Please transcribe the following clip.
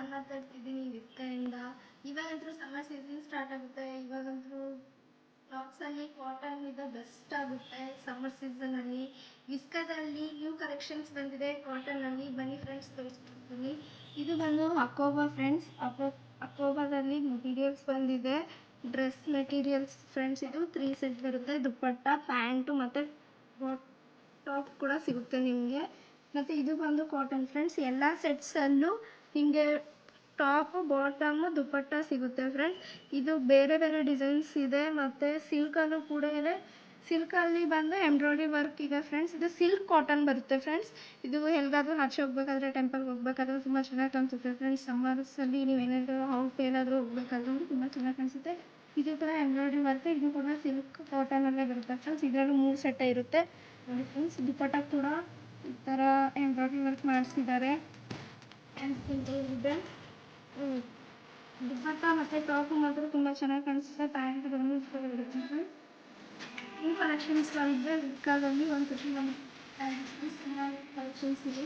ನಾನು ಮಾತಾಡ್ತಿದ್ದೀನಿ ವಿಸ್ಕಯಿಂದ. ಇವಾಗಂತೂ ಸಮ್ಮರ್ ಸೀಸನ್ ಸ್ಟಾರ್ಟ್ ಆಗುತ್ತೆ. ಇವಾಗಂತೂ ಕ್ಲಾತ್ಸಲ್ಲಿ ಕಾಟನ್ ಇದು ಬೆಸ್ಟ್ ಆಗುತ್ತೆ ಸಮ್ಮರ್ ಸೀಸನಲ್ಲಿ. ವಿಸ್ಕದಲ್ಲಿ ನ್ಯೂ ಕಲೆಕ್ಷನ್ಸ್ ಬಂದಿದೆ ಕಾಟನಲ್ಲಿ. ಬನ್ನಿ ಫ್ರೆಂಡ್ಸ್ ತೋರಿಸ್ಕೊಡ್ತೀನಿ. ಇದು ಬಂದು ಅಕೋಬಾ ಫ್ರೆಂಡ್ಸ್. ಅಕೋಬಾದಲ್ಲಿ ಮೆಟೀರಿಯಲ್ಸ್ ಬಂದಿದೆ, ಡ್ರೆಸ್ ಮೆಟೀರಿಯಲ್ಸ್ ಫ್ರೆಂಡ್ಸ್. ಇದು 3 ಸೆಟ್ ಬರುತ್ತೆ, ದುಪ್ಪಟ್ಟ, ಪ್ಯಾಂಟು ಮತ್ತು ಟಾಪ್ ಕೂಡ ಸಿಗುತ್ತೆ ನಿಮಗೆ. ಮತ್ತು ಇದು ಬಂದು ಕಾಟನ್ ಫ್ರೆಂಡ್ಸ್. ಎಲ್ಲ ಸೆಟ್ಸಲ್ಲೂ ನಿಮಗೆ ಟಾಪು, ಬಾಟಮು, ದುಪ್ಪಟ್ಟ ಸಿಗುತ್ತೆ ಫ್ರೆಂಡ್ಸ್. ಇದು ಬೇರೆ ಬೇರೆ ಡಿಸೈನ್ಸ್ ಇದೆ ಮತ್ತು ಸಿಲ್ಕಲ್ಲೂ ಕೂಡ ಇದೆ. ಸಿಲ್ಕಲ್ಲಿ ಬಂದು ಎಂಬ್ರಾಯ್ಡ್ರಿ ವರ್ಕ್ ಇದೆ ಫ್ರೆಂಡ್ಸ್. ಇದು ಸಿಲ್ಕ್ ಕಾಟನ್ ಬರುತ್ತೆ ಫ್ರೆಂಡ್ಸ್. ಇದು ಎಲ್ಲಿಗಾದ್ರೂ ಆಚೆ ಹೋಗ್ಬೇಕಾದ್ರೆ, ಟೆಂಪಲ್ಗೆ ಹೋಗ್ಬೇಕಾದ್ರೆ ತುಂಬ ಚೆನ್ನಾಗಿ ಕಾಣಿಸುತ್ತೆ ಫ್ರೆಂಡ್ಸ್. ಸಮ್ಮರ್ಸಲ್ಲಿ ನೀವು ಏನಾದರೂ ಔಟ್ ಏನಾದರೂ ಹೋಗ್ಬೇಕಾದ್ರೂ ತುಂಬ ಚೆನ್ನಾಗಿ ಕಾಣಿಸುತ್ತೆ. ಇದು ಕೂಡ ಎಂಬ್ರಾಯ್ಡ್ರಿ ವರ್ಕ್, ಇದು ಕೂಡ ಸಿಲ್ಕ್ ಕಾಟನಲ್ಲೇ ಬರುತ್ತೆ ಫ್ರೆಂಡ್ಸ್. ಇದರಲ್ಲೂ 3 ಸೆಟ್ ಇರುತ್ತೆ ನೋಡಿ ಫ್ರೆಂಡ್ಸ್. ದುಪ್ಪಟ್ಟ ಕೂಡ ಈ ಥರ ಎಂಬ್ರಾಯ್ಡ್ರಿ ವರ್ಕ್ ಮಾಡಿಸಿದ್ದಾರೆ. ಇದೆ ದುಪ್ಪಟ್ಟ ಮತ್ತು ಟಾಪು ಮಾತ್ರ ತುಂಬ ಚೆನ್ನಾಗಿ ಕಾಣಿಸುತ್ತೆ. ಪ್ಯಾಂಟ್ಗಳನ್ನು ಇರುತ್ತೆ ಫ್ರೆಂಡ್ಸ್. ಈ ಕಲೆಕ್ಷನ್ಸ್ ಬಂದರೆ ವಿಸ್ಕಾದಲ್ಲಿ ಒಂದು ಸತಿ ನಮ್ಮ ಕಲೆಕ್ಷನ್ಸ್ ಇದೆ.